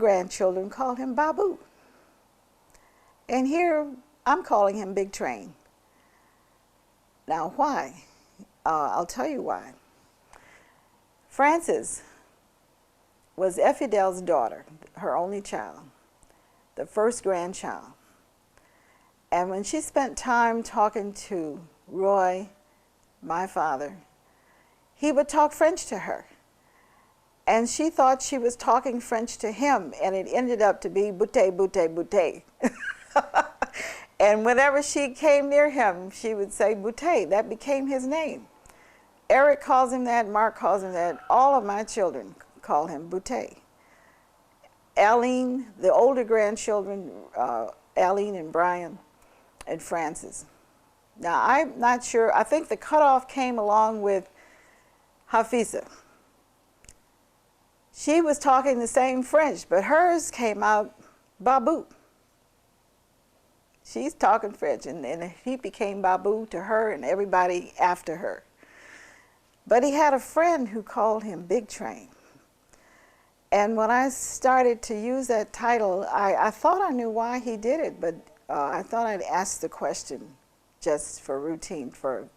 grandchildren called him Babu. And here I'm calling him Big Train. Now why? I'll tell you why. Frances was Effidel's daughter, her only child, the first grandchild. And when she spent time talking to Roy, my father, he would talk French to her. And she thought she was talking French to him, and it ended up to be bouteille, bouteille, bouteille. And whenever she came near him, she would say bouteille. That became his name. Eric calls him that, Mark calls him that. All of my children call him bouteille. Aline, the older grandchildren, Aline and Brian and Frances. Now, I'm not sure. I think the cutoff came along with Hafisa. She was talking the same French, but hers came out Babu. She's talking French, and he became Babu to her and everybody after her. But he had a friend who called him Big Train. And when I started to use that title, I thought I knew why he did it, but I thought I'd ask the question just for routine, for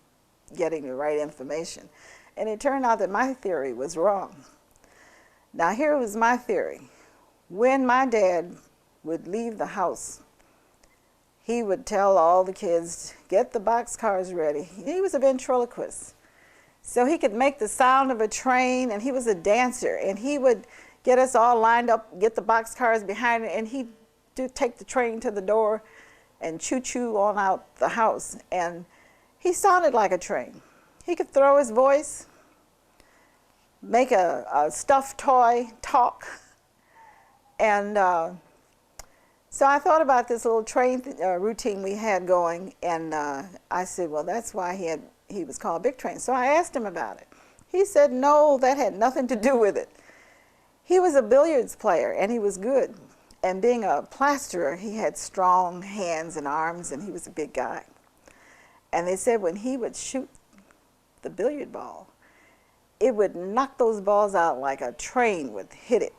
getting the right information. And it turned out that my theory was wrong. Now here was my theory. When my dad would leave the house, he would tell all the kids, get the boxcars ready. He was a ventriloquist. So he could make the sound of a train, and he was a dancer, and he would get us all lined up, get the boxcars behind it, and he'd take the train to the door and choo-choo on out the house. And he sounded like a train. He could throw his voice, make a stuffed toy talk. And so I thought about this little train routine we had going, and I said, well, that's why he was called Big Train. So I asked him about it. He said, no, that had nothing to do with it. He was a billiards player, and he was good. And being a plasterer, he had strong hands and arms, and he was a big guy. And they said when he would shoot the billiard ball, it would knock those balls out like a train would hit it,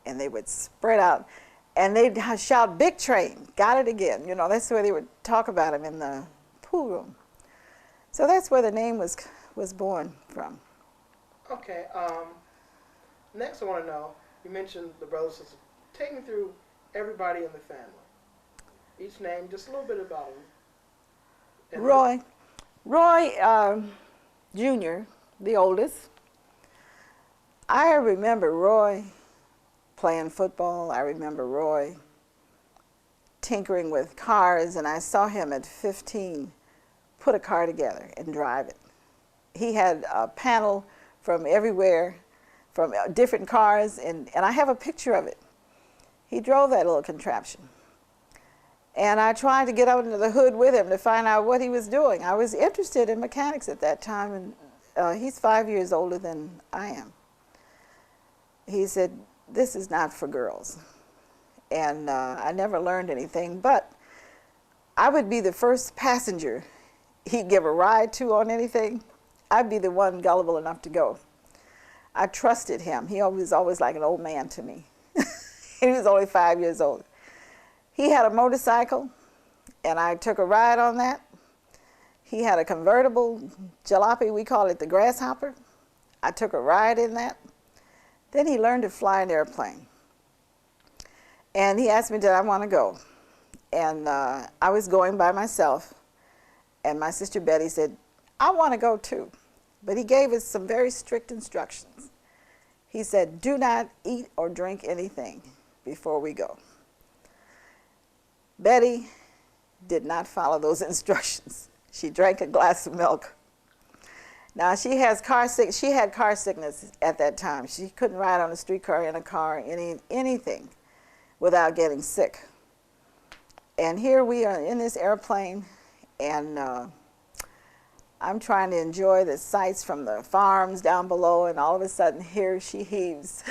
and they would spread out. And they'd shout, Big Train, got it again. You know, that's where they would talk about him in the pool room. So that's where the name was born from. Okay, next I want to know, you mentioned the brothers and sisters. Take me through everybody in the family. Each name, just a little bit about them. Roy Jr., the oldest. I remember Roy playing football. I remember Roy tinkering with cars, and I saw him at 15 put a car together and drive it. He had a panel from everywhere, from different cars, and I have a picture of it. He drove that little contraption. And I tried to get out into the hood with him to find out what he was doing. I was interested in mechanics at that time, and he's 5 years older than I am. He said, this is not for girls. And I never learned anything, but I would be the first passenger he'd give a ride to on anything. I'd be the one gullible enough to go. I trusted him. He was always like an old man to me. He was only 5 years old. He had a motorcycle, and I took a ride on that. He had a convertible jalopy, we call it the Grasshopper. I took a ride in that. Then he learned to fly an airplane. And he asked me, did I want to go? And I was going by myself. And my sister Betty said, I want to go too. But he gave us some very strict instructions. He said, do not eat or drink anything before we go. Betty did not follow those instructions. She drank a glass of milk. Now she had car sickness at that time. She couldn't ride on a streetcar, in a car, anything without getting sick. And here we are in this airplane, and I'm trying to enjoy the sights from the farms down below, and all of a sudden here she heaves.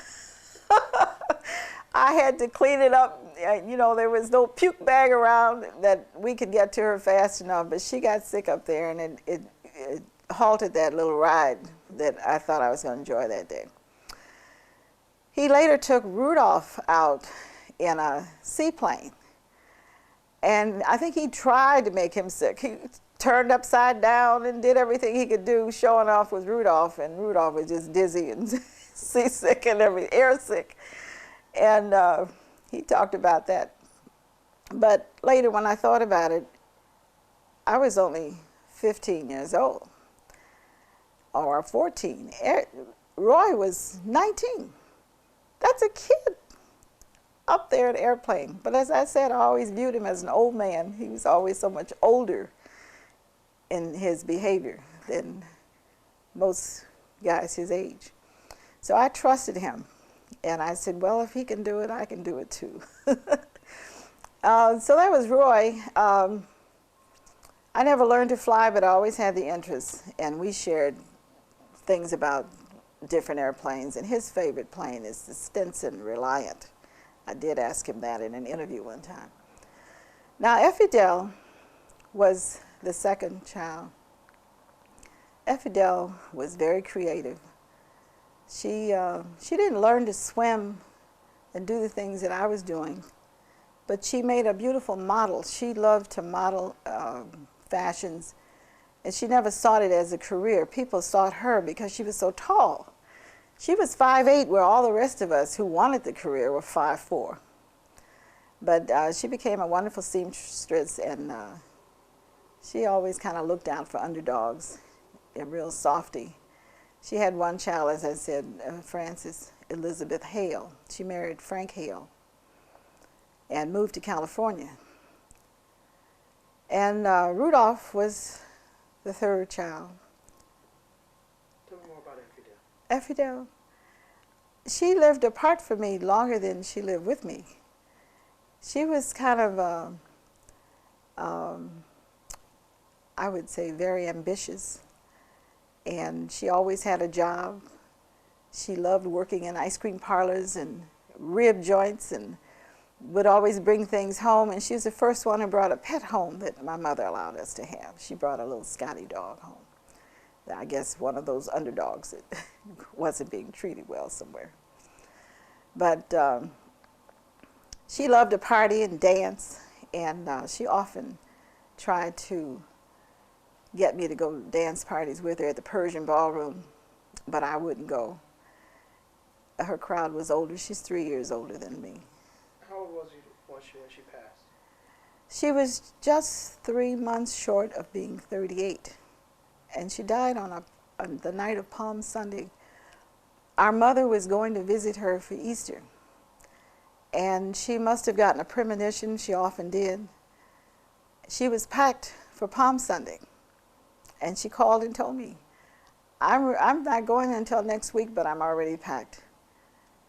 I had to clean it up. You know, there was no puke bag around that we could get to her fast enough, but she got sick up there, and it halted that little ride that I thought I was going to enjoy that day. He later took Rudolph out in a seaplane. And I think he tried to make him sick. He turned upside down and did everything he could do, showing off with Rudolph. And Rudolph was just dizzy and seasick and airsick. And he talked about that. But later, when I thought about it, I was only 15 years old, or 14. Roy was 19. That's a kid up there in an airplane. But as I said, I always viewed him as an old man. He was always so much older in his behavior than most guys his age. So I trusted him. And I said, well, if he can do it, I can do it too. So that was Roy. I never learned to fly, but I always had the interest. And we shared things about different airplanes. And his favorite plane is the Stinson Reliant. I did ask him that in an interview one time. Now, Effie was the second child. Effie was very creative. She didn't learn to swim and do the things that I was doing, but she made a beautiful model. She loved to model fashions, and she never sought it as a career. People sought her because she was so tall. She was 5'8", where all the rest of us who wanted the career were 5'4". But she became a wonderful seamstress, and she always kind of looked out for underdogs, a real softie. She had one child, as I said, Frances Elizabeth Hale. She married Frank Hale and moved to California. And Rudolph was the third child. Tell me more about Effie. She lived apart from me longer than she lived with me. She was kind of, I would say, very ambitious. And she always had a job. She loved working in ice cream parlors and rib joints and would always bring things home. And she was the first one who brought a pet home that my mother allowed us to have. She brought a little Scotty dog home. I guess one of those underdogs that wasn't being treated well somewhere. But she loved to party and dance, and she often tried to get me to go to dance parties with her at the Persian ballroom, but I wouldn't go. Her crowd was older. She's 3 years older than me. How old was she when she passed? She was just 3 months short of being 38, and she died on the night of Palm Sunday. Our mother was going to visit her for Easter, and she must have gotten a premonition. She often did. She was packed for Palm Sunday. And she called and told me, I'm not going until next week, but I'm already packed.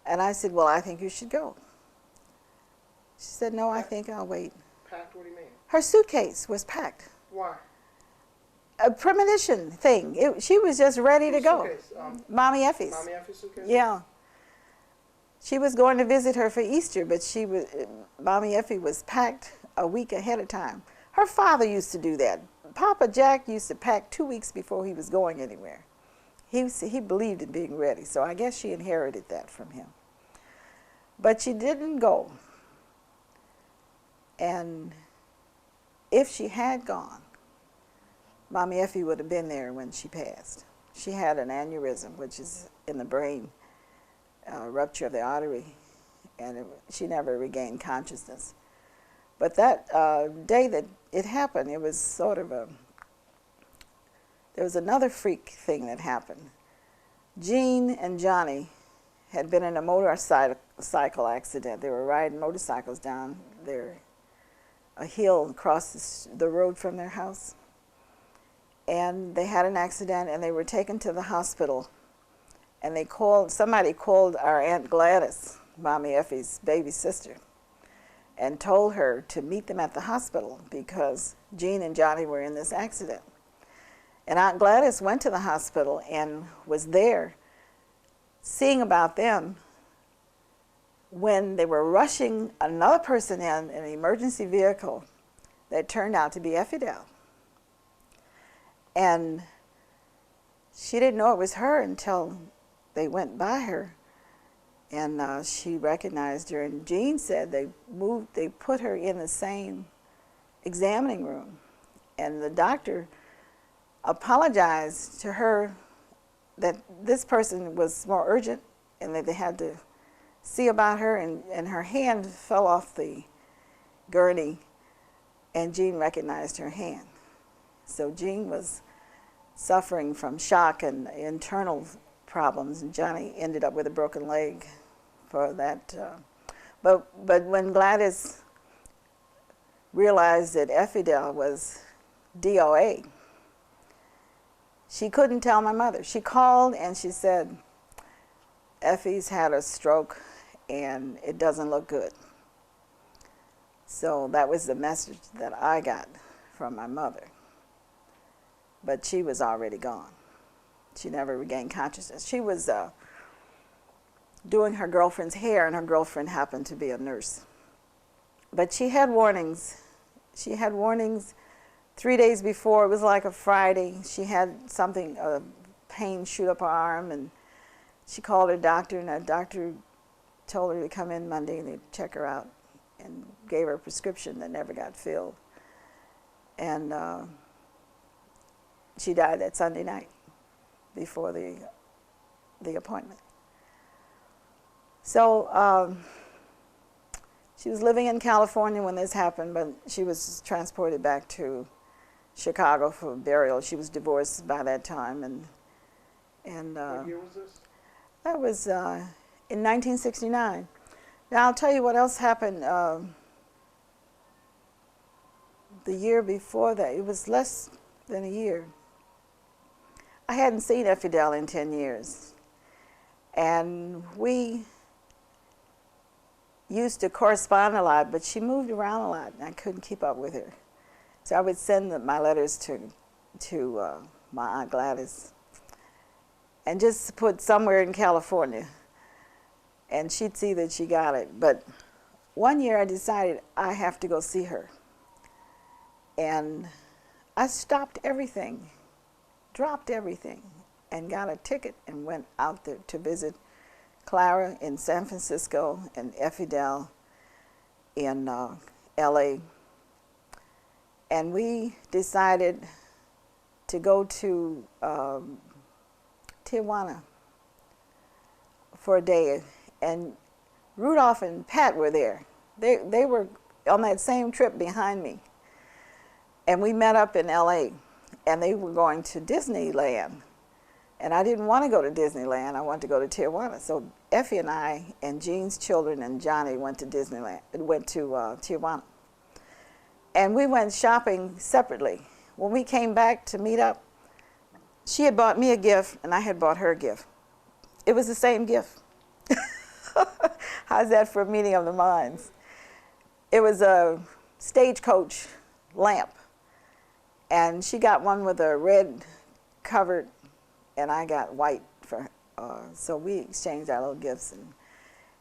And I said, well, I think you should go. She said, no, I think I'll wait. Packed? What do you mean? Her suitcase was packed. Why? A premonition thing. She was just ready to go. Suitcase? Mommy Effie's. Mommy Effie's suitcase? Yeah. She was going to visit her for Easter, but Mommy Effie was packed a week ahead of time. Her father used to do that. Papa Jack used to pack 2 weeks before he was going anywhere. He believed in being ready, so I guess she inherited that from him. But she didn't go. And if she had gone, Mommy Effie would have been there when she passed. She had an aneurysm, which is in the brain, rupture of the artery, and she never regained consciousness. But that day that it happened, it was sort of there was another freak thing that happened. Jean and Johnny had been in a motorcycle accident. They were riding motorcycles down a hill across the road from their house. And they had an accident, and they were taken to the hospital. And somebody called our Aunt Gladys, Mommy Effie's baby sister, and told her to meet them at the hospital because Jean and Johnny were in this accident. And Aunt Gladys went to the hospital and was there seeing about them when they were rushing another person in an emergency vehicle that turned out to be Effie. And she didn't know it was her until they went by her. And she recognized her, and Jean said they put her in the same examining room, and the doctor apologized to her that this person was more urgent and that they had to see about her, and her hand fell off the gurney, and Jean recognized her hand. So Jean was suffering from shock and internal problems, and Johnny ended up with a broken leg for that. But when Gladys realized that Effidel was DOA, she couldn't tell my mother. She called and she said, Effie's had a stroke and it doesn't look good. So that was the message that I got from my mother. But she was already gone. She never regained consciousness. She was doing her girlfriend's hair, and her girlfriend happened to be a nurse. But she had warnings. She had warnings 3 days before. It was like a Friday. She had something, a pain shoot up her arm, and she called her doctor, and that doctor told her to come in Monday and they'd check her out, and gave her a prescription that never got filled. And she died that Sunday night before the appointment. So she was living in California when this happened, but she was transported back to Chicago for burial. She was divorced by that time, and What year was this? that was in 1969. Now I'll tell you what else happened. The year before that, it was less than a year. I hadn't seen Effidel in 10 years, and we used to correspond a lot, but she moved around a lot, and I couldn't keep up with her. So I would send my letters to my Aunt Gladys, and just put somewhere in California, and she'd see that she got it. But one year I decided I have to go see her, and I stopped everything, dropped everything, and got a ticket and went out there to visit Clara in San Francisco and Effidel in LA. And we decided to go to Tijuana for a day. And Rudolph and Pat were there. They were on that same trip behind me. And we met up in LA, and they were going to Disneyland. And I didn't want to go to Disneyland. I wanted to go to Tijuana. So Effie and I and Jean's children and Johnny went to Disneyland, went to Tijuana. And we went shopping separately. When we came back to meet up, she had bought me a gift, and I had bought her a gift. It was the same gift. How's that for a meeting of the minds? It was a stagecoach lamp. And she got one with a red covered, and I got white for her. So we exchanged our little gifts. And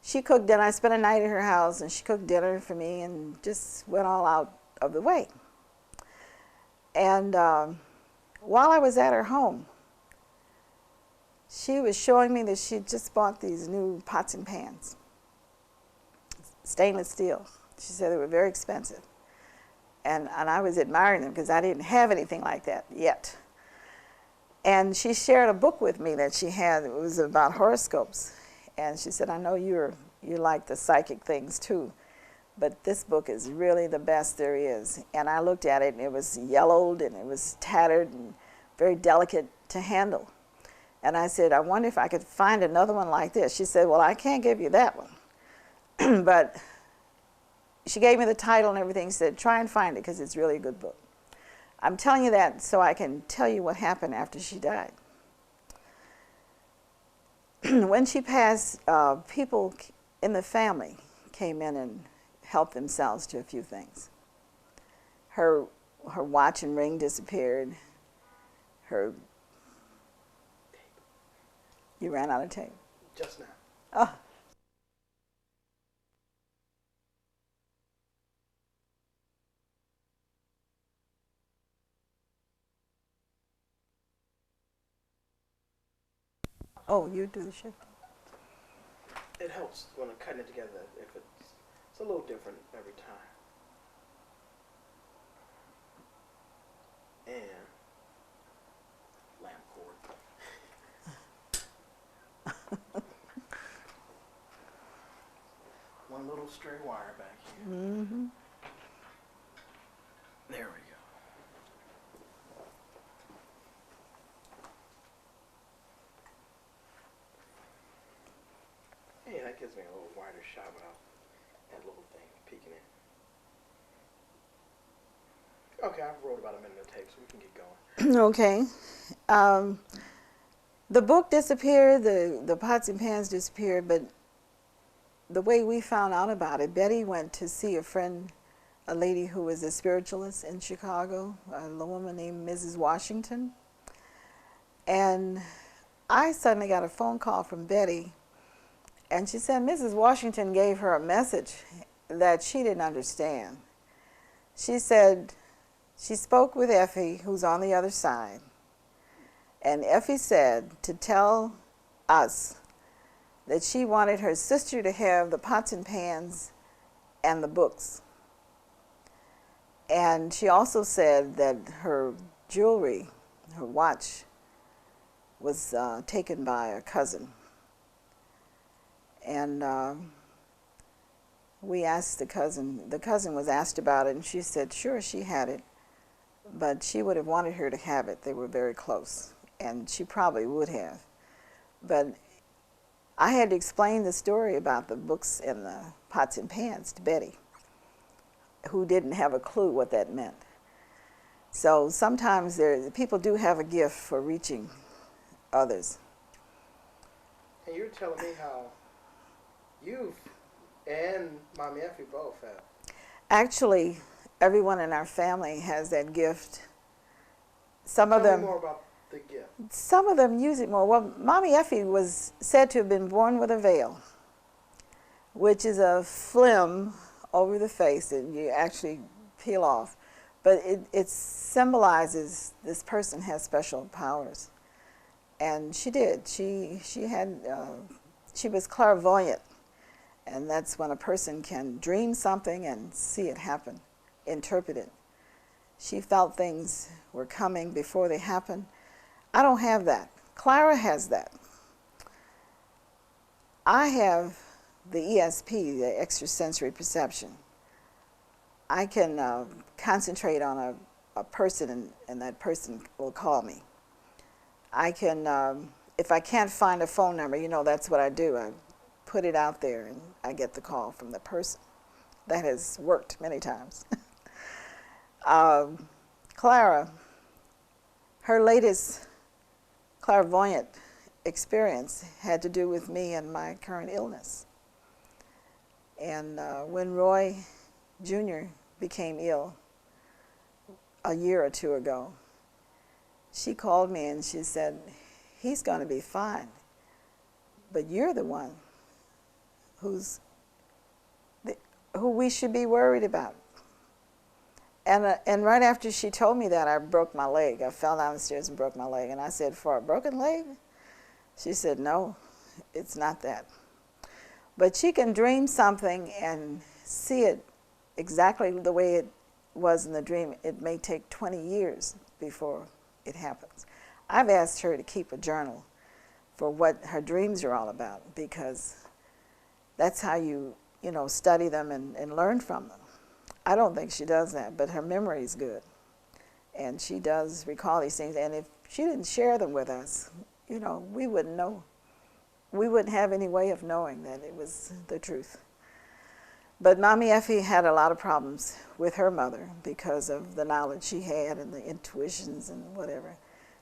she cooked dinner. I spent a night at her house, and she cooked dinner for me and just went all out of the way. And while I was at her home, she was showing me that she just bought these new pots and pans, stainless steel. She said they were very expensive. And I was admiring them because I didn't have anything like that yet. And she shared a book with me that she had. It was about horoscopes. And she said, I know you like the psychic things too, but this book is really the best there is. And I looked at it, and it was yellowed, and it was tattered, and very delicate to handle. And I said, I wonder if I could find another one like this. She said, well, I can't give you that one. But she gave me the title and everything. She said, try and find it because it's really a good book. I'm telling you that so I can tell you what happened after she died. When she passed, people in the family came in and helped themselves to a few things. Her watch and ring disappeared. You ran out of tape? Just now. Oh. Oh, you do the shift. it helps when I'm cutting it together if it's a little different every time. And lamp cord. One little stray wire back here. Mm-hmm. There we go. Hey, that gives me a little wider shot without that little thing peeking in. Okay, I've rolled about a minute of tape, so we can get going. Okay. The book disappeared, the pots and pans disappeared, but the way we found out about it, Betty went to see a friend, a lady who was a spiritualist in Chicago, a woman named Mrs. Washington. And I suddenly got a phone call from Betty, and she said Mrs. Washington gave her a message that she didn't understand. She said she spoke with Effie, who's on the other side, and Effie said to tell us that she wanted her sister to have the pots and pans and the books. And she also said that her jewelry, her watch, was taken by a cousin. And we asked the cousin was asked about it, and she said sure, she had it, but she would have wanted her to have it. They were very close, and she probably would have. But I had to explain the story about the books and the pots and pans to Betty, who didn't have a clue what that meant. So sometimes people do have a gift for reaching others. And you're telling me how you and Mommy Effie both have. Actually, everyone in our family has that gift. Tell me more about the gift. Some of them use it more. Well, Mommy Effie was said to have been born with a veil, which is a phlegm over the face that you actually peel off. But it symbolizes this person has special powers. And she did. She was clairvoyant. And that's when a person can dream something and see it happen, interpret it. She felt things were coming before they happened. I don't have that. Clara has that. I have the ESP, the extrasensory perception. I can concentrate on a person and that person will call me. I can, if I can't find a phone number, that's what I do. I put it out there and I get the call from the person. That has worked many times. Clara, her latest clairvoyant experience had to do with me and my current illness. And when Roy Jr. became ill a year or two ago, she called me and she said, he's going to be fine, but you're the one who we should be worried about. And right after she told me that, I broke my leg. I fell down the stairs and broke my leg. And I said, for a broken leg? She said, no, it's not that. But she can dream something and see it exactly the way it was in the dream. It may take 20 years before it happens. I've asked her to keep a journal for what her dreams are all about, because that's how you study them and learn from them. I don't think she does that, but her memory is good. And she does recall these things. And if she didn't share them with us, we wouldn't know. We wouldn't have any way of knowing that it was the truth. But Mommy Effie had a lot of problems with her mother because of the knowledge she had and the intuitions and whatever.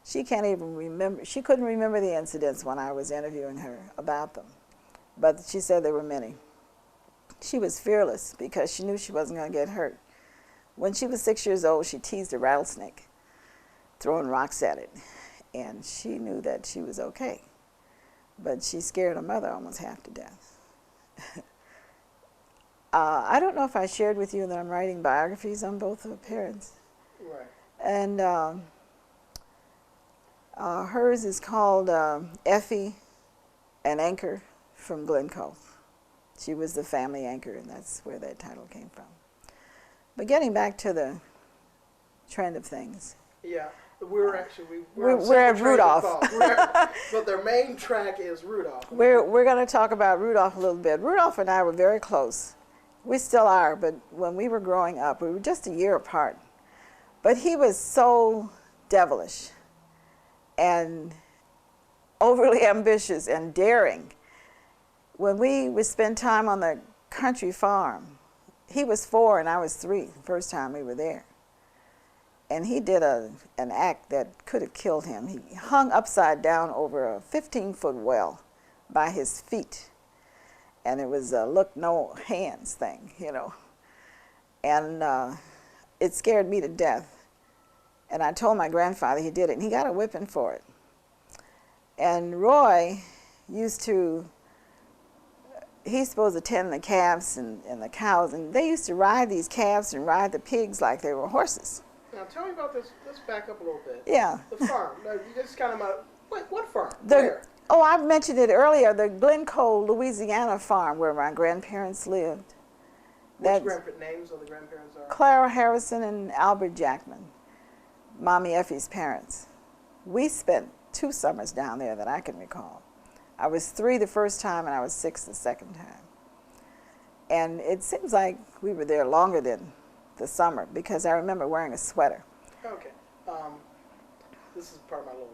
She can't even remember. She couldn't remember the incidents when I was interviewing her about them. But she said there were many. She was fearless because she knew she wasn't going to get hurt. When she was 6 years old, she teased a rattlesnake, throwing rocks at it. And she knew that she was okay. But she scared her mother almost half to death. I don't know if I shared with you that I'm writing biographies on both of her parents. Right. And hers is called Effie, an Anchor from Glencoe. She was the family anchor, and that's where that title came from. But getting back to the trend of things. Yeah, we're at Rudolph. But their main track is Rudolph. We're going to talk about Rudolph a little bit. Rudolph and I were very close. We still are, but when we were growing up, we were just a year apart. But he was so devilish and overly ambitious and daring. When we would spend time on the country farm, he was 4 and I was 3 the first time we were there. And he did an act that could have killed him. He hung upside down over a 15-foot well by his feet. And it was a look no hands thing, you know. And it scared me to death. And I told my grandfather he did it, and he got a whipping for it. And Roy used to, he's supposed to tend the calves and the cows, and they used to ride these calves and ride the pigs like they were horses. Now tell me about this. Let's back up a little bit. Yeah. The farm. Now, you just kind of what farm? Where? Oh, I mentioned it earlier. The Comeaux, Louisiana farm where my grandparents lived. Which names of the grandparents are? Clara Harrison and Albert Jackman, Mommy Effie's parents. We spent 2 summers down there that I can recall. I was 3 the first time and I was 6 the second time. And it seems like we were there longer than the summer because I remember wearing a sweater. Okay. This is part of my little,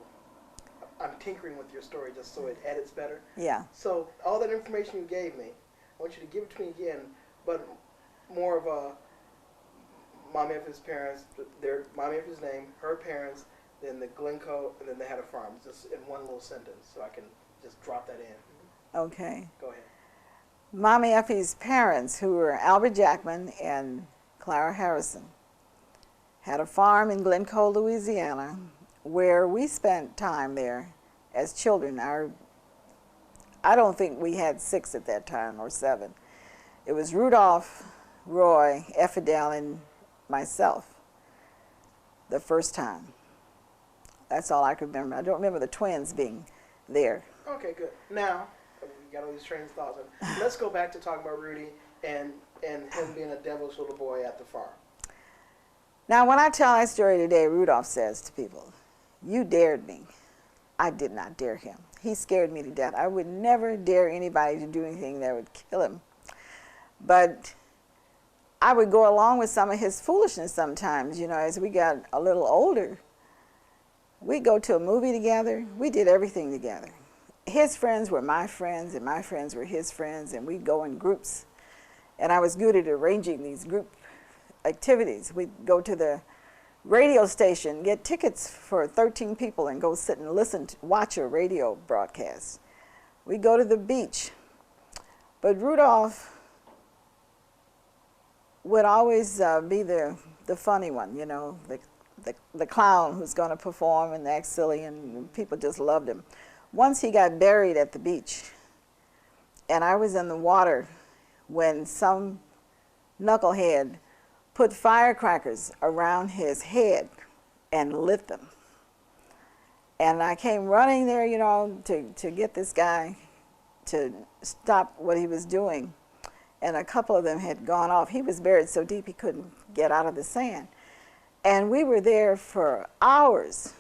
I'm tinkering with your story just so it edits better. Yeah. So all that information you gave me, I want you to give it to me again, but more of a Mommy Effie's parents, their Mommy Effie's name, her parents, then the Glencoe, and then they had a farm. Just in one little sentence, so I can just drop that in. Okay. Go ahead. Mommy Effie's parents, who were Albert Jackman and Clara Harrison, had a farm in Glencoe, Louisiana, where we spent time there as children. I don't think we had 6 at that time or 7. It was Rudolph, Roy, Effidel, and myself the first time. That's all I could remember. I don't remember the twins being there. Okay, good. Now, we got all these trains of thoughts. Let's go back to talking about Rudy and him being a devilish little boy at the farm. Now, when I tell that story today, Rudolph says to people, "You dared me." I did not dare him. He scared me to death. I would never dare anybody to do anything that would kill him. But I would go along with some of his foolishness sometimes, you know, as we got a little older. We'd go to a movie together. We did everything together. His friends were my friends, and my friends were his friends, and we'd go in groups. And I was good at arranging these group activities. We'd go to the radio station, get tickets for 13 people, and go sit and watch a radio broadcast. We'd go to the beach. But Rudolph would always be the funny one, you know, the clown who's going to perform and act silly, and people just loved him. Once he got buried at the beach, and I was in the water when some knucklehead put firecrackers around his head and lit them. And I came running there, you know, to get this guy to stop what he was doing. And a couple of them had gone off. He was buried so deep he couldn't get out of the sand. And we were there for hours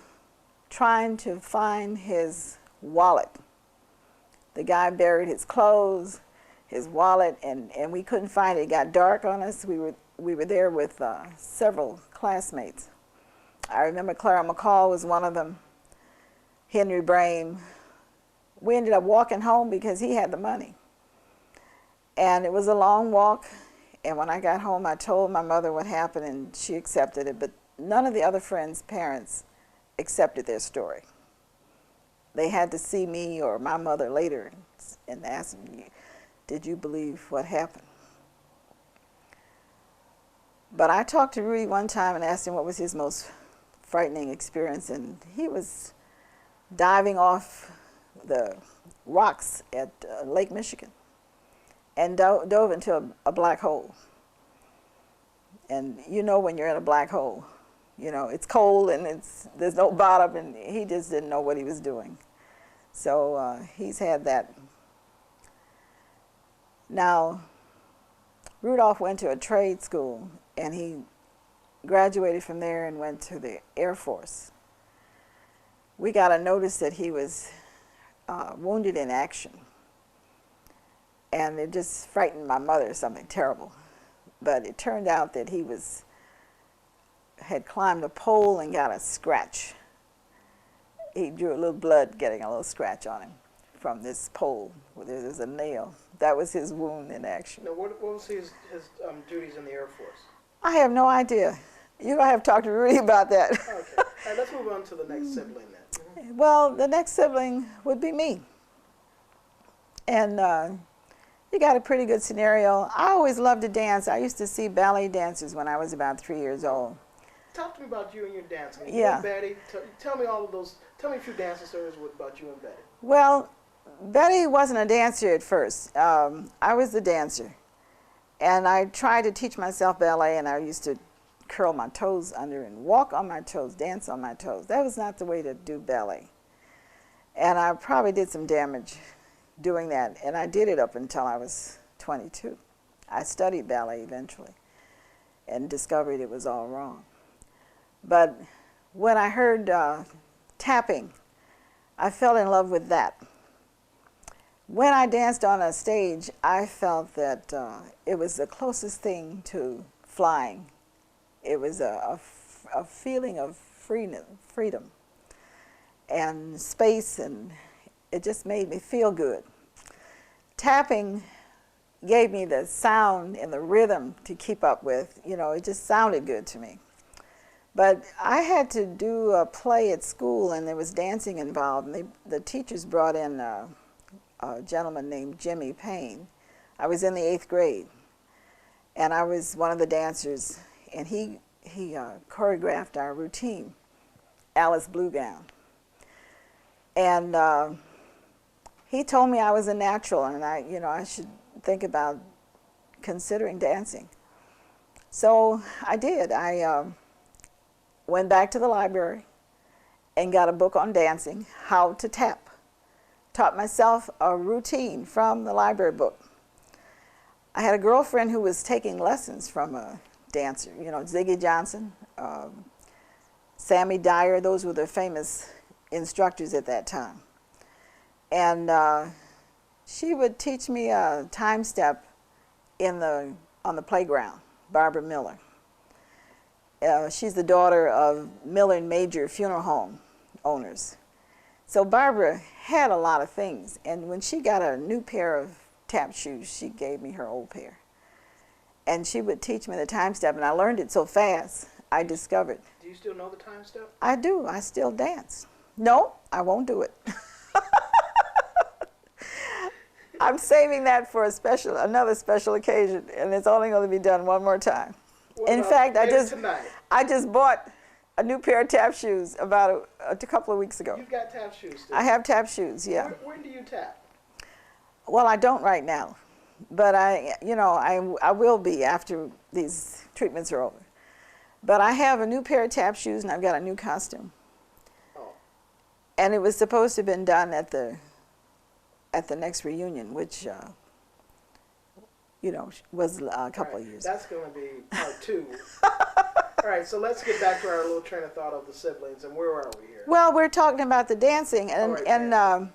trying to find his wallet. The guy buried his clothes, his wallet, and we couldn't find it. It got dark on us. We were there with several classmates. I remember Clara McCall was one of them, Henry Brame. We ended up walking home because he had the money. And it was a long walk, and when I got home, I told my mother what happened, and she accepted it, but none of the other friends' parents accepted their story. They had to see me or my mother later and ask me, "Did you believe what happened?" But I talked to Rudy one time and asked him what was his most frightening experience, and he was diving off the rocks at Lake Michigan and dove into a black hole. And you know when you're in a black hole, you know, it's cold and there's no bottom, and he just didn't know what he was doing. So he's had that Now, Rudolph went to a trade school, and he graduated from there and went to the Air Force. We got a notice that he was wounded in action, and it just frightened my mother, something terrible. But it turned out that he had climbed a pole and got a scratch. He drew a little blood, getting a little scratch on him from this pole where there was a nail. That was his wound in action. Now, what was his duties in the Air Force? I have no idea. You're going to have to talk to Rudy about that. Okay. All right, let's move on to the next sibling then. Mm-hmm. Well, the next sibling would be me. And you got a pretty good scenario. I always loved to dance. I used to see ballet dancers when I was about 3 years old. Talk to me about you and your dancing. Yeah. You and Betty, tell me all of those. Tell me a few dancing stories about you and Betty. Well, Betty wasn't a dancer at first. I was the dancer. And I tried to teach myself ballet, and I used to curl my toes under and walk on my toes, dance on my toes. That was not the way to do ballet. And I probably did some damage doing that, and I did it up until I was 22. I studied ballet eventually and discovered it was all wrong. But when I heard tapping, I fell in love with that. When I danced on a stage, I felt that it was the closest thing to flying. It was a feeling of freedom and space, and it just made me feel good. Tapping gave me the sound and the rhythm to keep up with. You know, it just sounded good to me. But I had to do a play at school, and there was dancing involved. And the teachers brought in a gentleman named Jimmy Payne. I was in the 8th grade, and I was one of the dancers, and he choreographed our routine, Alice Blue Gown. And he told me I was a natural, and I should think about considering dancing. So I did. I went back to the library and got a book on dancing, how to tap. Taught myself a routine from the library book. I had a girlfriend who was taking lessons from a dancer, Ziggy Johnson, Sammy Dyer. Those were the famous instructors at that time. And she would teach me a time step on the playground, Barbara Miller. She's the daughter of Miller and Major funeral home owners. So Barbara had a lot of things, and when she got a new pair of tap shoes, she gave me her old pair. And she would teach me the time step, and I learned it so fast, I discovered. Do you still know the time step? I do. I still dance. No, I won't do it. I'm saving that for another special occasion, and it's only going to be done one more time. In fact, I just bought a new pair of tap shoes about a couple of weeks ago. You've got tap shoes still? I have tap shoes, yeah. When do you tap? Well, I don't right now, but I will be after these treatments are over. But I have a new pair of tap shoes, and I've got a new costume. Oh. And it was supposed to have been done at the next reunion, which was a couple of years ago. That's going to be part 2. All right, so let's get back to our little train of thought of the siblings, and where are we here? Well, we're talking about the dancing, and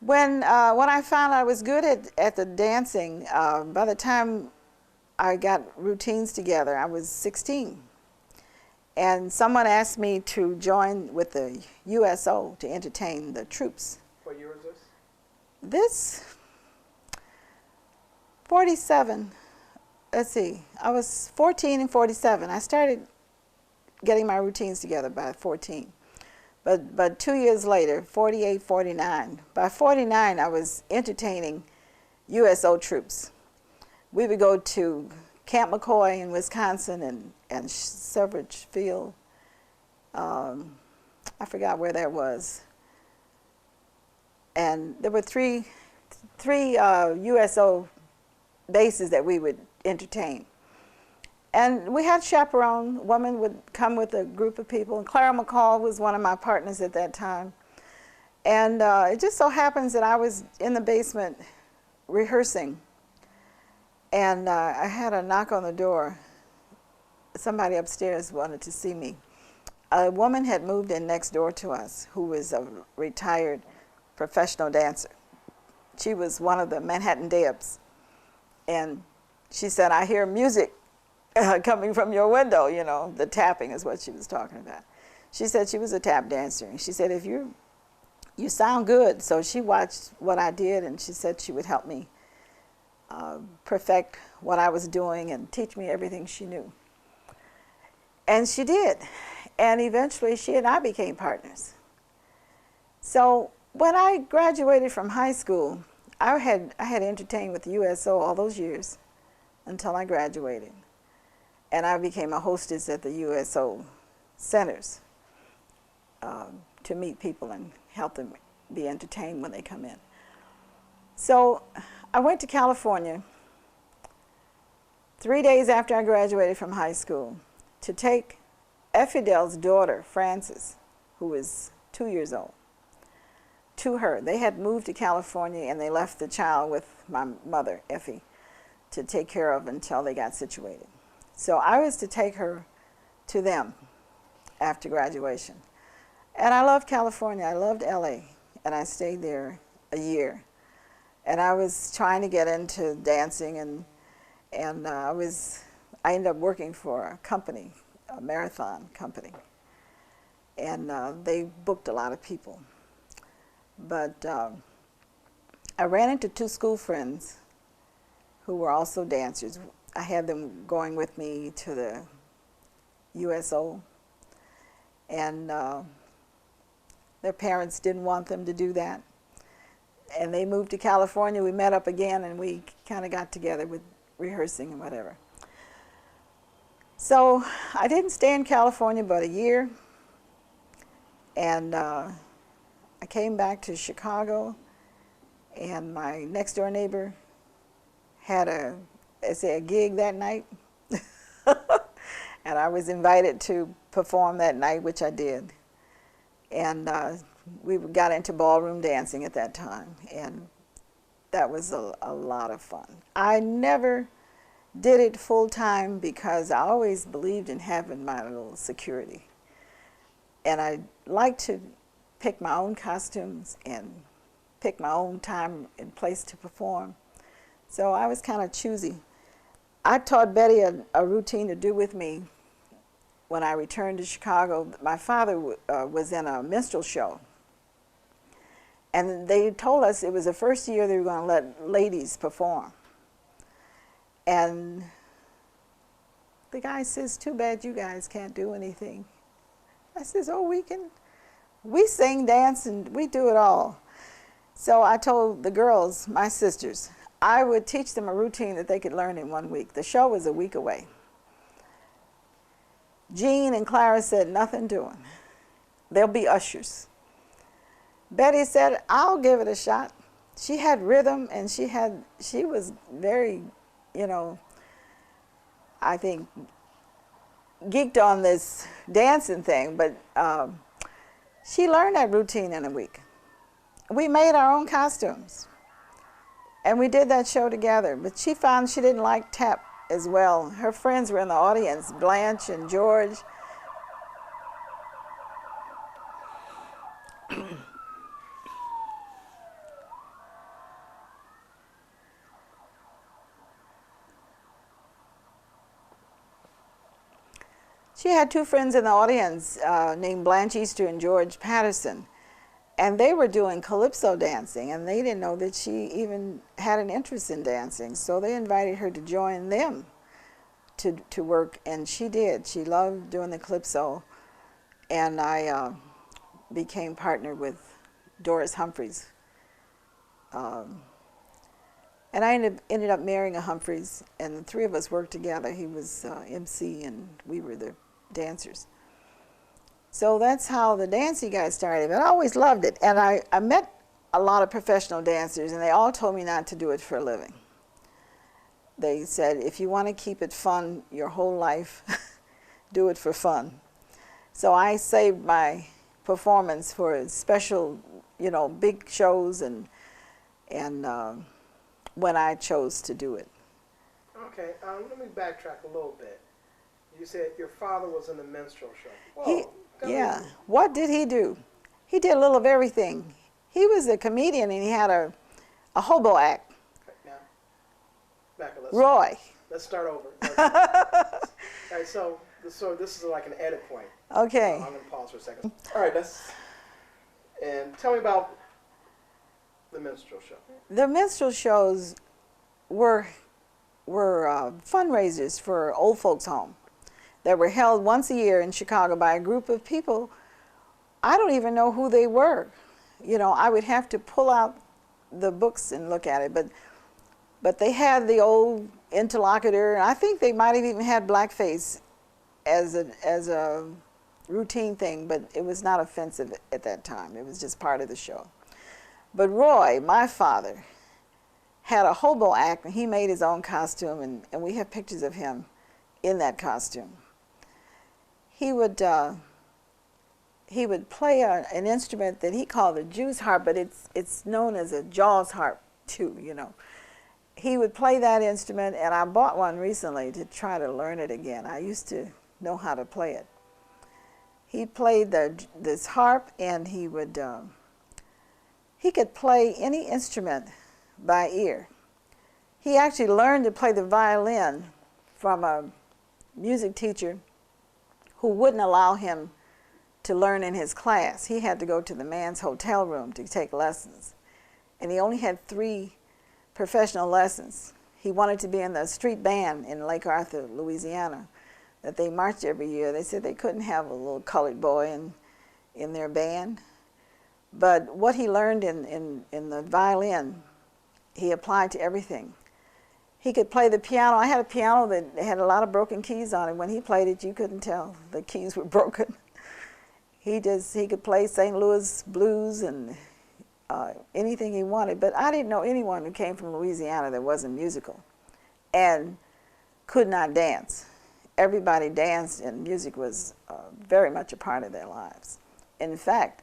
when I found I was good at the dancing, by the time I got routines together, I was 16, and someone asked me to join with the USO to entertain the troops. What year was this? This 47. Let's see. I was 14 and 47. I started getting my routines together by 14. But 2 years later, 48, 49. By 49, I was entertaining USO troops. We would go to Camp McCoy in Wisconsin and Severage Field. I forgot where that was. And there were three USO bases that we would entertain. And we had chaperone. A woman would come with a group of people. And Clara McCall was one of my partners at that time. And it just so happens that I was in the basement rehearsing And I had a knock on the door. Somebody upstairs wanted to see me. A woman had moved in next door to us who was a retired professional dancer. She was one of the Manhattan Debs. And she said, I hear music coming from your window, you know, the tapping is what she was talking about. She said she was a tap dancer. And she said, if you sound good. So she watched what I did, and she said she would help me perfect what I was doing and teach me everything she knew. And she did. And eventually she and I became partners. So when I graduated from high school, I had entertained with the USO all those years until I graduated. And I became a hostess at the USO centers to meet people and help them be entertained when they come in. So I went to California 3 days after I graduated from high school to take Effidel's daughter, Frances, who was 2 years old, to her. They had moved to California and they left the child with my mother, Effie, to take care of until they got situated. So I was to take her to them after graduation. And I loved California. I loved LA. And I stayed there a year. And I was trying to get into dancing, and I ended up working for a company, a marathon company. And they booked a lot of people. But I ran into 2 school friends who were also dancers. I had them going with me to the USO, and their parents didn't want them to do that. And they moved to California. We met up again, and we kind of got together with rehearsing and whatever. So I didn't stay in California but a year, and I came back to Chicago, and my next door neighbor had a gig that night. And I was invited to perform that night, which I did. And we got into ballroom dancing at that time, and that was a lot of fun. I never did it full time because I always believed in having my little security. And I like to pick my own costumes and pick my own time and place to perform. So I was kind of choosy. I taught Betty a routine to do with me when I returned to Chicago. My father was in a minstrel show. And they told us it was the first year they were going to let ladies perform. And the guy says, too bad you guys can't do anything. I says, oh, we sing, dance, and we do it all. So I told the girls, my sisters, I would teach them a routine that they could learn in 1 week. The show was a week away. Jean and Clara said, nothing doing. They'll be ushers. Betty said, I'll give it a shot. She had rhythm, and she was very, you know, I think, geeked on this dancing thing, but she learned that routine in a week. We made our own costumes, and we did that show together, but she found she didn't like tap as well. Her friends were in the audience, Blanche and George. She had 2 friends in the audience named Blanche Easter and George Patterson, and they were doing calypso dancing, and they didn't know that she even had an interest in dancing, so they invited her to join them to work, and she did. She loved doing the calypso, and I became partner with Doris Humphreys. And I ended up marrying a Humphreys, and the 3 of us worked together. He was MC, and we were the dancers. So that's how the dancing got started. But I always loved it. And I met a lot of professional dancers, and they all told me not to do it for a living. They said, if you want to keep it fun your whole life, do it for fun. So I saved my performance for special, you know, big shows and when I chose to do it. Okay, let me backtrack a little bit. You said your father was in the minstrel show. He, Whoa, tell me. yeah. What did he do? He did a little of everything. He was a comedian and he had a hobo act. Okay, now, back up. Roy. Let's start over. All right, so this is like an edit point. Okay. I'm going to pause for a second. All right, and tell me about the minstrel show. The minstrel shows were fundraisers for old folks' home that were held once a year in Chicago by a group of people. I don't even know who they were. You know, I would have to pull out the books and look at it, but they had the old interlocutor, and I think they might have even had blackface as a routine thing, but it was not offensive at that time. It was just part of the show. But Roy, my father, had a hobo act, and he made his own costume, and we have pictures of him in that costume. He would play an instrument that he called a Jew's harp, but it's known as a Jaws harp too, you know. He would play that instrument, and I bought one recently to try to learn it again. I used to know how to play it. He played this harp, and he could play any instrument by ear. He actually learned to play the violin from a music teacher who wouldn't allow him to learn in his class. He had to go to the man's hotel room to take lessons. And he only had 3 professional lessons. He wanted to be in the street band in Lake Arthur, Louisiana, that they marched every year. They said they couldn't have a little colored boy in their band. But what he learned in the violin, he applied to everything. He could play the piano. I had a piano that had a lot of broken keys on it. When he played it, you couldn't tell the keys were broken. He could play St. Louis blues and anything he wanted. But I didn't know anyone who came from Louisiana that wasn't musical and could not dance. Everybody danced, and music was very much a part of their lives. In fact,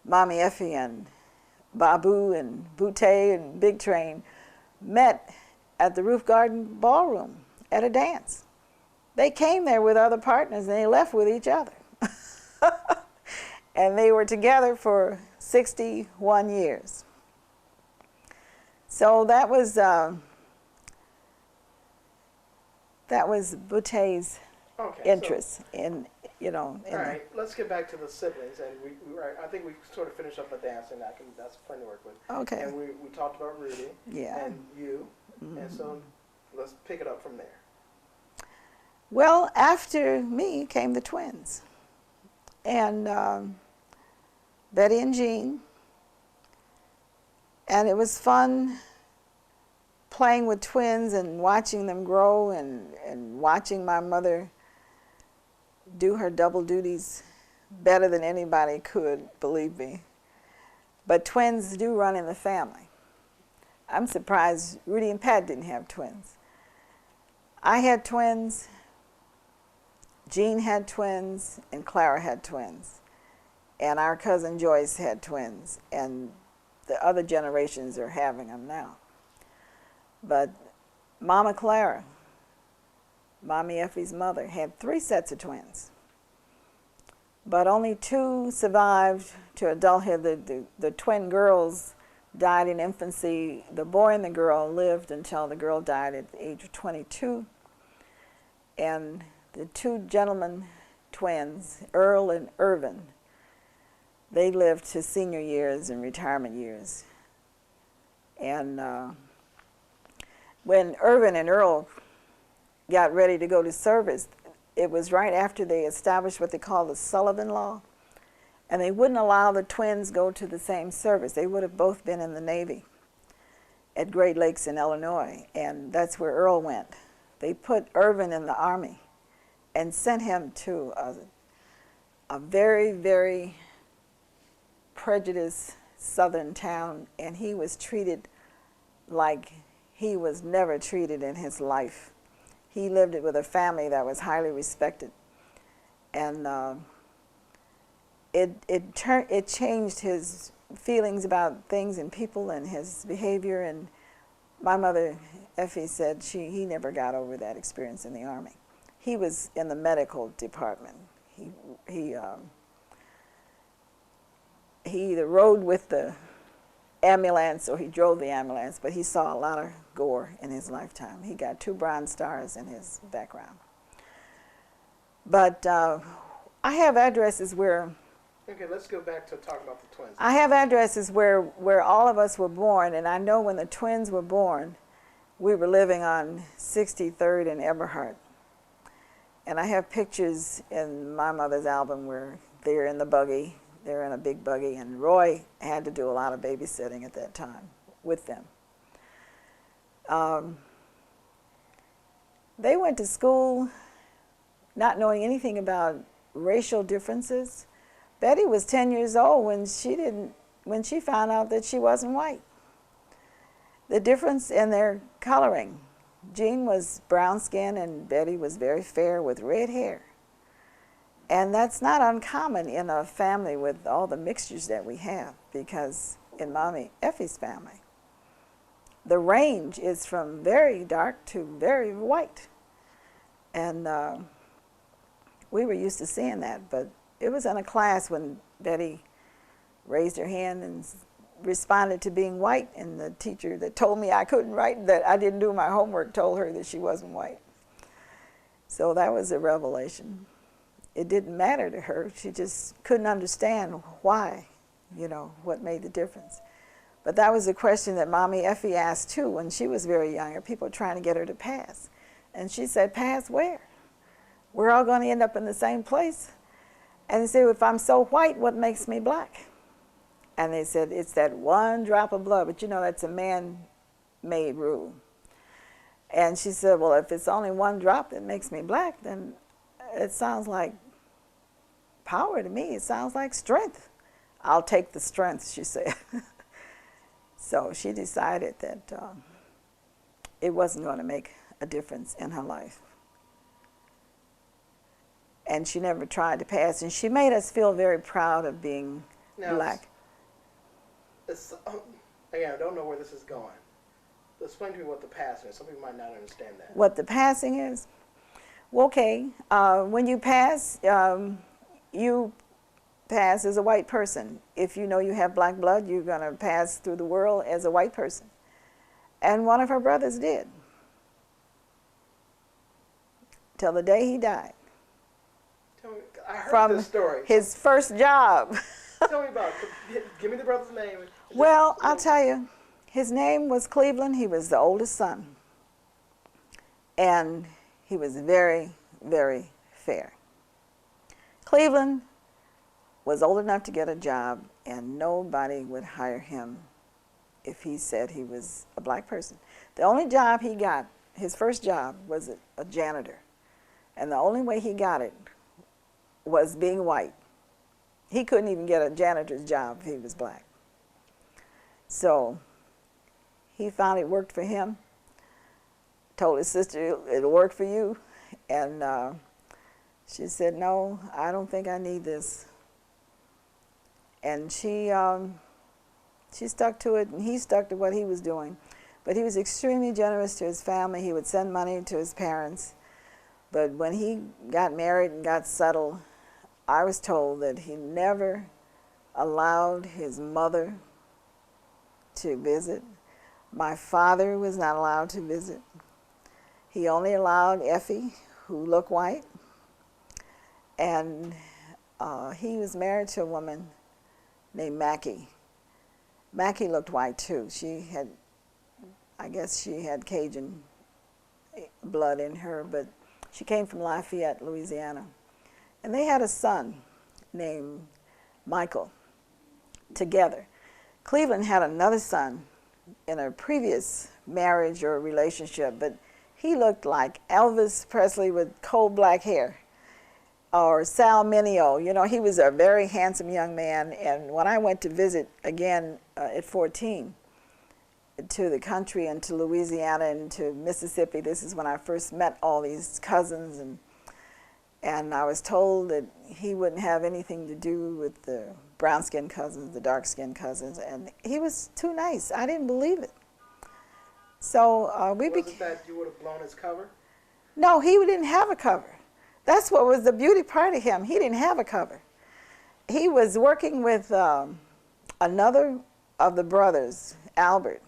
Mommy Effie and Babu and Bootay and Big Train met at the Roof Garden Ballroom at a dance. They came there with other partners, and they left with each other. And they were together for 61 years. So that was Bootay's interest in, you know. All right, let's get back to the siblings, and I think we sort of finished up with dancing. That's plenty to work with. Okay. And we talked about Rudy. Yeah. And you, and so let's pick it up from there. Well, after me came the twins, and Betty and Jean, and it was fun playing with twins and watching them grow and watching my mother do her double duties better than anybody could, believe me. But twins do run in the family. I'm surprised Rudy and Pat didn't have twins. I had twins, Jean had twins, and Clara had twins. And our cousin Joyce had twins, and the other generations are having them now. But Mama Clara, Mommy Effie's mother, had 3 sets of twins. But only 2 survived to adulthood. The twin girls died in infancy. The boy and the girl lived until the girl died at the age of 22. And the 2 gentlemen twins, Earl and Irvin, they lived to senior years and retirement years. And when Irvin and Earl got ready to go to service, it was right after they established what they call the Sullivan Law. And they wouldn't allow the twins go to the same service. They would have both been in the Navy at Great Lakes in Illinois, and that's where Earl went. They put Irvin in the Army and sent him to a very, very prejudiced southern town, and he was treated like he was never treated in his life. He lived with a family that was highly respected, and it changed his feelings about things and people and his behavior, and my mother, Effie, said he never got over that experience in the Army. He was in the medical department. He either rode with the ambulance or he drove the ambulance, but he saw a lot of gore in his lifetime. He got 2 Bronze Stars in his background. But I have addresses where... Okay, let's go back to talk about the twins. I have addresses where all of us were born, and I know when the twins were born, we were living on 63rd and Eberhard. And I have pictures in my mother's album where they're in the buggy, they're in a big buggy, and Roy had to do a lot of babysitting at that time with them. They went to school not knowing anything about racial differences. Betty was 10 years old when she found out that she wasn't white. The difference in their coloring. Jean was brown skin and Betty was very fair with red hair. And that's not uncommon in a family with all the mixtures that we have, because in Mommy Effie's family, the range is from very dark to very white. And we were used to seeing that, but it was in a class when Betty raised her hand and responded to being white, and the teacher that told me I couldn't write, that I didn't do my homework, told her that she wasn't white. So that was a revelation. It didn't matter to her. She just couldn't understand why, what made the difference. But that was a question that Mommy Effie asked too when she was very young. People trying to get her to pass. And she said, pass where? We're all going to end up in the same place. And they said, if I'm so white, what makes me black? And they said, it's that one drop of blood. But that's a man-made rule. And she said, well, if it's only one drop that makes me black, then it sounds like power to me. It sounds like strength. I'll take the strength, she said. So she decided that it wasn't going to make a difference in her life. And she never tried to pass. And she made us feel very proud of being black. Again, I don't know where this is going. Explain to me what the passing is. Some people might not understand that. What the passing is? Well, okay. When you pass as a white person. If you know you have black blood, you're going to pass through the world as a white person. And one of her brothers did. Till the day he died. Tell me, I heard this story. His first job. Tell me about it. Give me the brother's name. Well, I'll tell you. His name was Cleveland. He was the oldest son. And he was very, very fair. Cleveland was old enough to get a job, and nobody would hire him if he said he was a black person. The only job he got, his first job, was a janitor. And the only way he got it was being white. He couldn't even get a janitor's job if he was black. So he found it worked for him, told his sister it'll work for you, and she said, no, I don't think I need this. And she stuck to it, and he stuck to what he was doing. But he was extremely generous to his family. He would send money to his parents. But when he got married and got settled, I was told that he never allowed his mother to visit. My father was not allowed to visit. He only allowed Effie, who looked white. And he was married to a woman named Mackie. Mackie looked white too. I guess she had Cajun blood in her, but she came from Lafayette, Louisiana. And they had a son named Michael together. Cleveland had another son in a previous marriage or relationship, but he looked like Elvis Presley with coal black hair, or Sal Mineo. He was a very handsome young man. And when I went to visit again at 14 to the country and to Louisiana and to Mississippi, this is when I first met all these cousins, and I was told that he wouldn't have anything to do with the brown-skinned cousins, the dark-skinned cousins, and he was too nice. I didn't believe it. So we Was became. it that you would have blown his cover? No, he didn't have a cover. That's what was the beauty part of him. He didn't have a cover. He was working with another of the brothers, Albert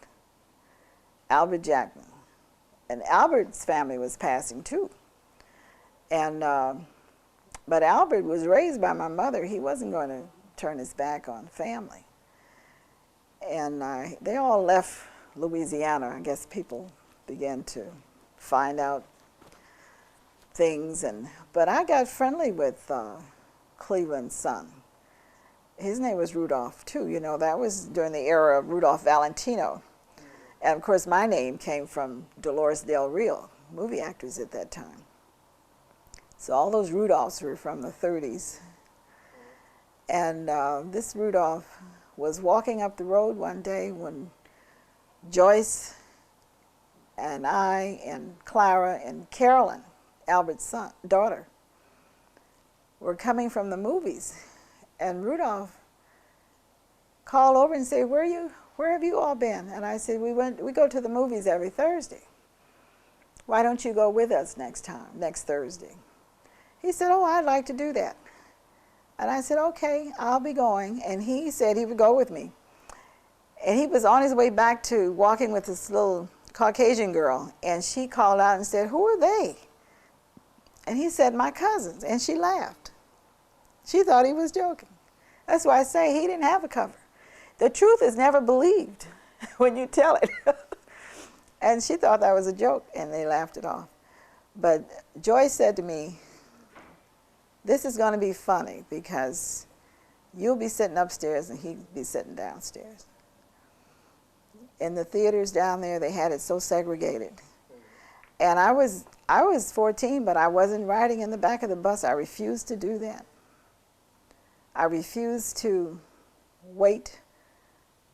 Jackman. And Albert's family was passing too. And but Albert was raised by my mother. He wasn't going to turn his back on family. And they all left Louisiana. I guess people began to find out things. But I got friendly with Cleveland's son. His name was Rudolph too. You know, that was during the era of Rudolph Valentino. And of course my name came from Dolores Del Rio, movie actors at that time. So all those Rudolphs were from the 30s. And this Rudolph was walking up the road one day when Joyce and I and Clara and Carolyn, Albert's daughter, were coming from the movies. And Rudolph called over and said, where have you all been? And I said, we go to the movies every Thursday. Why don't you go with us next Thursday? He said, oh, I'd like to do that. And I said, okay, I'll be going. And he said he would go with me. And he was on his way back to walking with this little Caucasian girl. And she called out and said, who are they? And he said, my cousins. And she laughed. She thought he was joking. That's why I say he didn't have a cover. The truth is never believed when you tell it. And she thought that was a joke, and they laughed it off. But Joyce said to me, this is going to be funny because you'll be sitting upstairs and he'll be sitting downstairs. In the theaters down there, they had it so segregated. And I was 14, but I wasn't riding in the back of the bus. I refused to do that. I refused to wait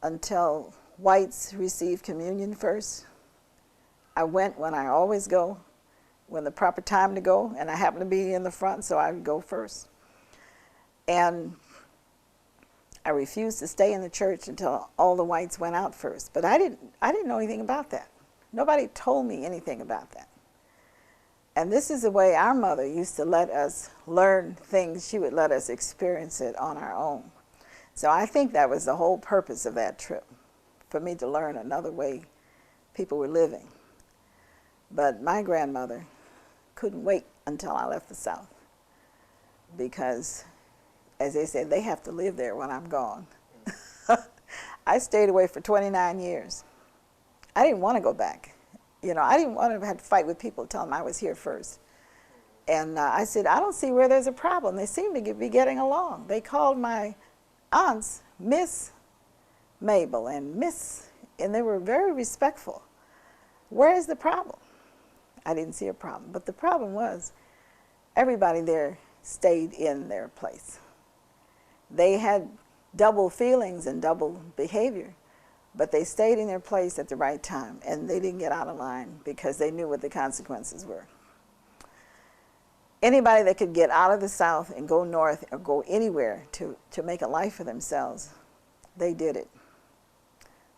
until whites received communion first. I went when I always go, when the proper time to go, and I happened to be in the front, so I would go first. And I refused to stay in the church until all the whites went out first. But I didn't know anything about that. Nobody told me anything about that. And this is the way our mother used to let us learn things. She would let us experience it on our own. So I think that was the whole purpose of that trip, for me to learn another way people were living. But my grandmother couldn't wait until I left the South because, as they said, they have to live there when I'm gone. I stayed away for 29 years. I didn't want to go back. You know, I didn't want to have to fight with people to tell them I was here first. And I said, I don't see where there's a problem. They seem to be getting along. They called my aunts Miss Mabel and Miss, and they were very respectful. Where is the problem? I didn't see a problem. But the problem was everybody there stayed in their place. They had double feelings and double behavior, but they stayed in their place at the right time, and they didn't get out of line because they knew what the consequences were. Anybody that could get out of the South and go north or go anywhere to make a life for themselves, they did it.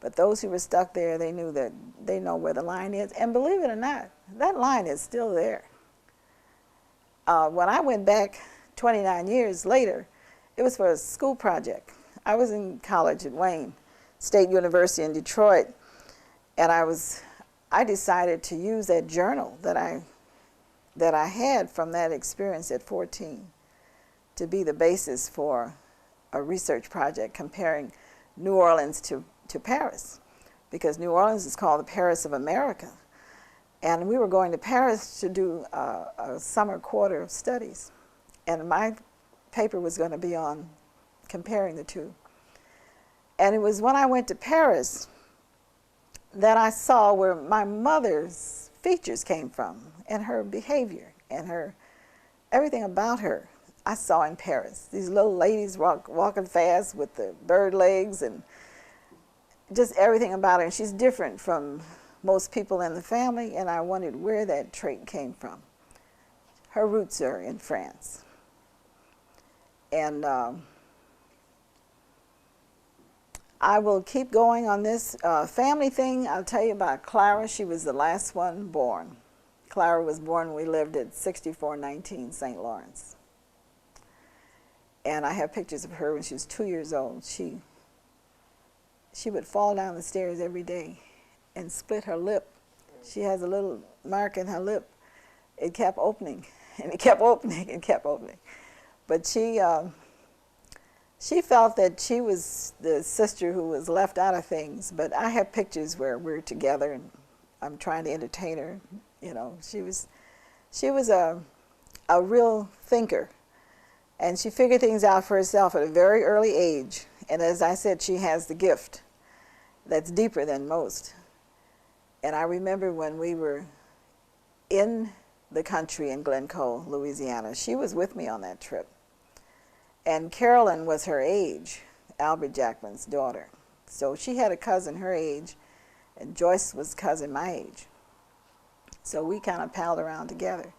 But those who were stuck there, they knew that they know where the line is. And believe it or not, that line is still there. When I went back 29 years later, it was for a school project. I was in college at Wayne State University in Detroit, and I decided to use that journal that I had from that experience at 14 to be the basis for a research project comparing New Orleans to Paris, because New Orleans is called the Paris of America. And we were going to Paris to do a summer quarter of studies. And my paper was going to be on comparing the two. And it was when I went to Paris that I saw where my mother's features came from, and her behavior, and everything about her I saw in Paris. These little ladies walking fast with the bird legs, and just everything about her. And she's different from most people in the family, and I wondered where that trait came from. Her roots are in France. And I will keep going on this family thing. I'll tell you about Clara. She was the last one born. Clara was born when we lived at 6419 St. Lawrence. And I have pictures of her when she was 2 years old. She would fall down the stairs every day and split her lip. She has a little mark in her lip. It kept opening, and it kept opening, and kept opening. But she felt that she was the sister who was left out of things. But I have pictures where we're together, and I'm trying to entertain her. You know, she was a real thinker, and she figured things out for herself at a very early age. And as I said, she has the gift that's deeper than most. And I remember when we were in the country in Glencoe, Louisiana, she was with me on that trip. And Carolyn was her age, Albert Jackman's daughter. So she had a cousin her age, and Joyce was cousin my age. So we kind of palled around together.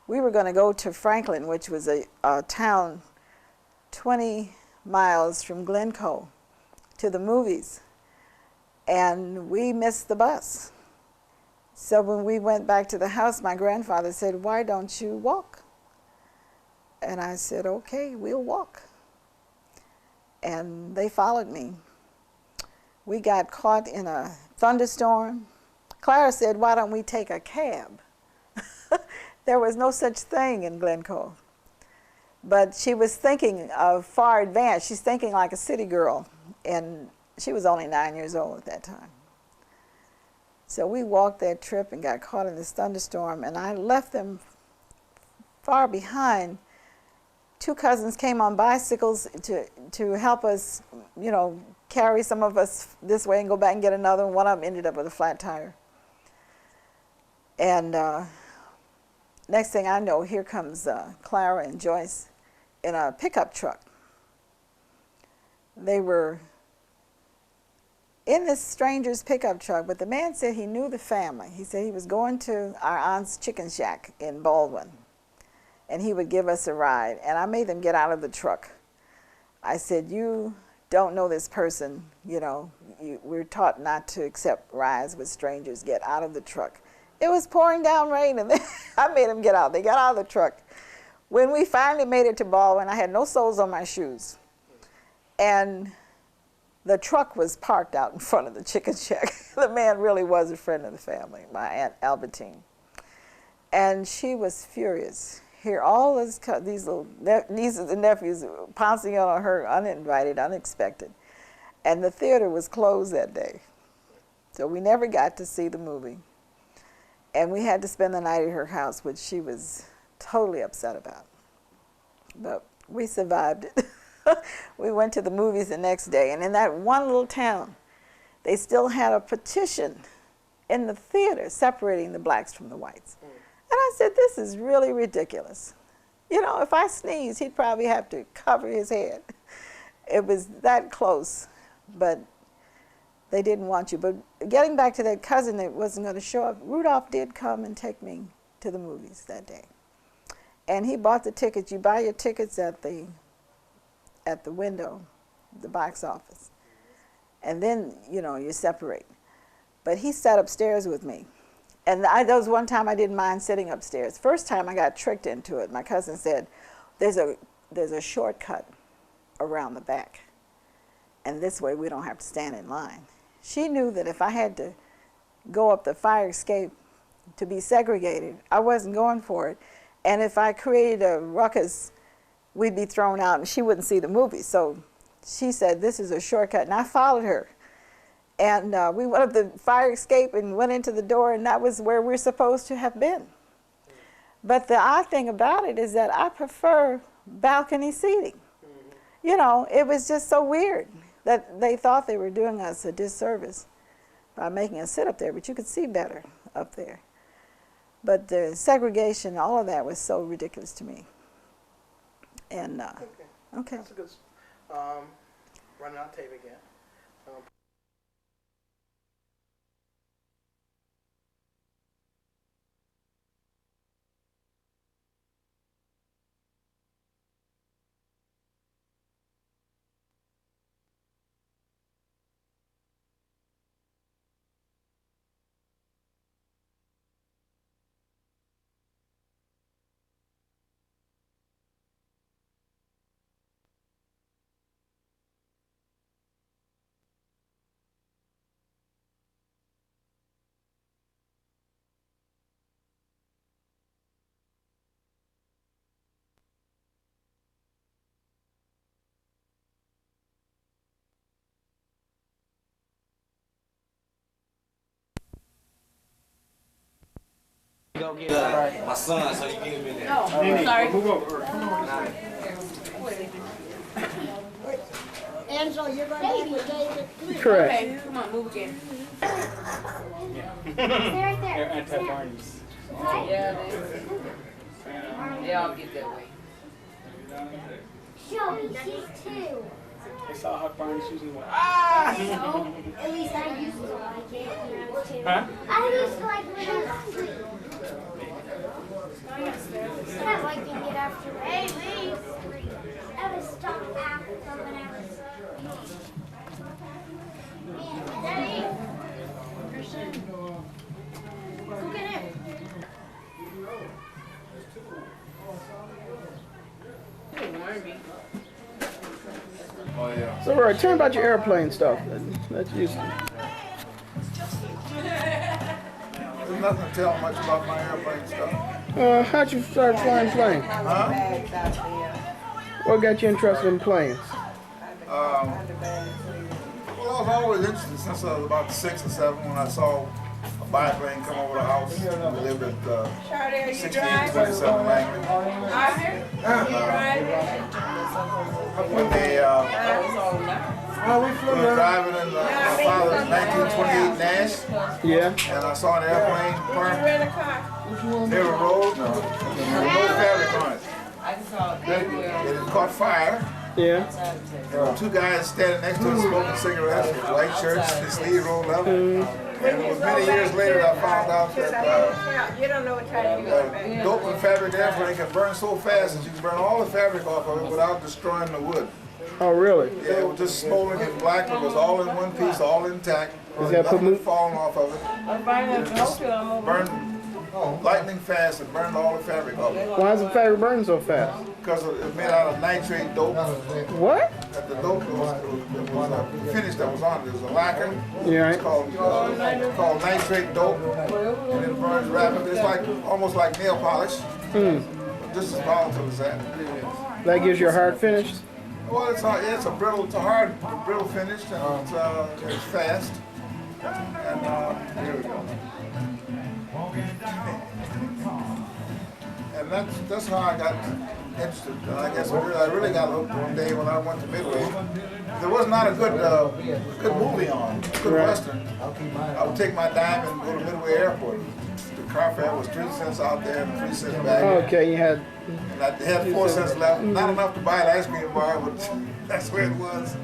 We were going to go to Franklin, which was a town 20 miles from Glencoe, to the movies. And we missed the bus. So when we went back to the house, my grandfather said, "Why don't you walk?" And I said, "Okay, we'll walk." And they followed me. We got caught in a thunderstorm. Clara said, "Why don't we take a cab?" There was no such thing in Glencoe. But she was thinking of far advanced. She's thinking like a city girl. And she was only 9 years old at that time. So we walked that trip and got caught in this thunderstorm, and I left them far behind. Two cousins came on bicycles to help us, you know, carry some of us this way and go back and get another. One of them ended up with a flat tire. And next thing I know, here comes Clara and Joyce in a pickup truck. They were in this stranger's pickup truck, but the man said he knew the family. He said he was going to our aunt's chicken shack in Baldwin, and he would give us a ride. And I made them get out of the truck. I said, "You don't know this person, you know, we're taught not to accept rides with strangers. Get out of the truck." It was pouring down rain, and I made them get out. They got out of the truck. When we finally made it to Baldwin, I had no soles on my shoes. And the truck was parked out in front of the chicken shack. The man really was a friend of the family, my Aunt Albertine. And she was furious. Here, all these little nieces and nephews pouncing on her uninvited, unexpected. And the theater was closed that day. So we never got to see the movie. And we had to spend the night at her house, which she was totally upset about. But we survived it. We went to the movies the next day, and in that one little town, they still had a petition in the theater separating the blacks from the whites. And I said, "This is really ridiculous. You know, if I sneeze, he'd probably have to cover his head." It was that close, but they didn't want you. But getting back to that cousin that wasn't going to show up, Rudolph did come and take me to the movies that day. And he bought the tickets. You buy your tickets at the window, the box office. And then, you know, you separate. But he sat upstairs with me. And that was one time I didn't mind sitting upstairs. First time I got tricked into it. My cousin said, there's a shortcut around the back. And this way we don't have to stand in line. She knew that if I had to go up the fire escape to be segregated, I wasn't going for it. And if I created a ruckus, we'd be thrown out and she wouldn't see the movie. So she said, "This is a shortcut." And I followed her. And we went up the fire escape and went into the door, and that was where we're supposed to have been. But the odd thing about it is that I prefer balcony seating. You know, it was just so weird that they thought they were doing us a disservice by making us sit up there, but you could see better up there. But the segregation, all of that was so ridiculous to me. And, okay. That's a good, running on tape again. Go get my son, so you get him in there. Oh, sorry. Move over. Angela, you're going to be with David? Correct. Okay, come on, move again. They're anti-Barneys. Yeah, they all get that way. Shelby, she's 2. They saw how Barneys usually went. So, at least I used to like it when I was 2. Huh? I used to like it when I was 3. But I liked it after. Hey, leave. I was stuck after when I was. Daddy. Christian. Go get it. Oh, yeah. So, Roy, tell me about your airplane stuff. That's used to. There's nothing to tell much about my airplane stuff. How'd you start flying planes? Huh? What got you interested in planes? Well, I was always interested since I was about 6 or 7 when I saw a biplane come over the house. We lived at 1627 Langley. When they we were driving in my father's 1928 Nash, Yeah. and I saw an airplane parked near the road. There was no fabric on it. It had caught fire. Yeah. There were 2 guys standing next to it smoking cigarettes with white shirts, their sleeves rolled up. And it was many years later that I found out that You don't know what time you dope and fabric airplane can burn so fast that you can burn all the fabric off of it without destroying the wood. Oh, really? Yeah, it was just smoldering and black. It was all in one piece, all intact. Is that Nothing put- falling off of it. It just burned lightning fast and burned all the fabric off it. Why is the fabric burning so fast? Because it was made out of nitrate dope. What? The dope was the finish that was on it. It was a lacquer. Yeah. It's called nitrate dope, and it burns rapidly. It's like almost like nail polish, but just as volatile as that. That gives you a hard finish? Well, it's hard. Yeah, it's a hard brittle finish, and it's fast. And here we go. And that's how I got interested. I guess I really got hooked one day when I went to Midway. There was not a good movie on, good Western. I would take my dime and go to Midway Airport. The car fare was 3 cents out there and 3 cents back. Okay, you had. And I had 4 cents left. Not enough to buy an ice cream bar, but that's where it was.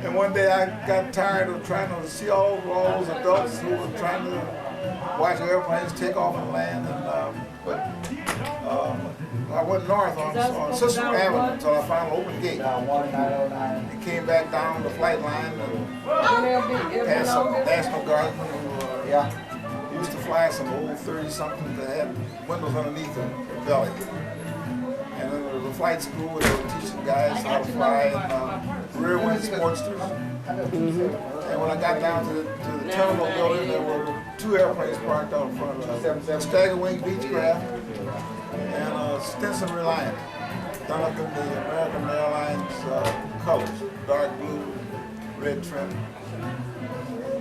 And one day I got tired of trying to see all those adults who were trying to watch airplanes take off and land. And I went north on Cicero Avenue until I found an open gate. And came back down the flight line and past some National Guardsmen who used to fly some old 30-something that had windows underneath the belly. And then there was a flight school where they were teaching guys how to fly in rear wing Sportsters. And when I got down to the terminal building, there were 2 airplanes parked out in front of us. A Stagger Wing Beechcraft and a Stinson Reliant, done up in the American Airlines colors, dark blue, red trim.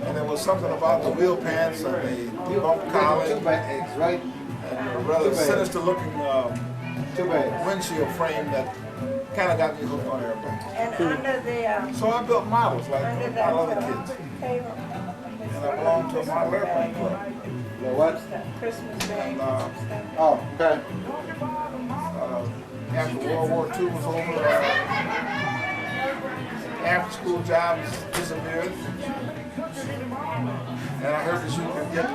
And there was something about the wheel pants and the bump collar and a rather sinister looking windshield frame that kind of got me hooked on airplanes. And under the So I built models like under a lot that of other kids. table, And I belonged to a model airplane club. Christmas Day. And, Oh, okay. after World War II was over, after school jobs disappeared. And I heard that you could get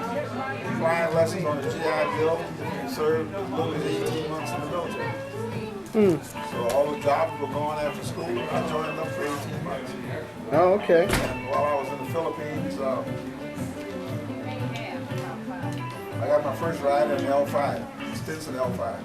flying lessons on the GI Bill and served as little as 18 months in the military. So all the jobs were going after school. I joined them for 18 months. Oh, okay. And while I was in the Philippines, I got my first ride in an L5, Stinson L5.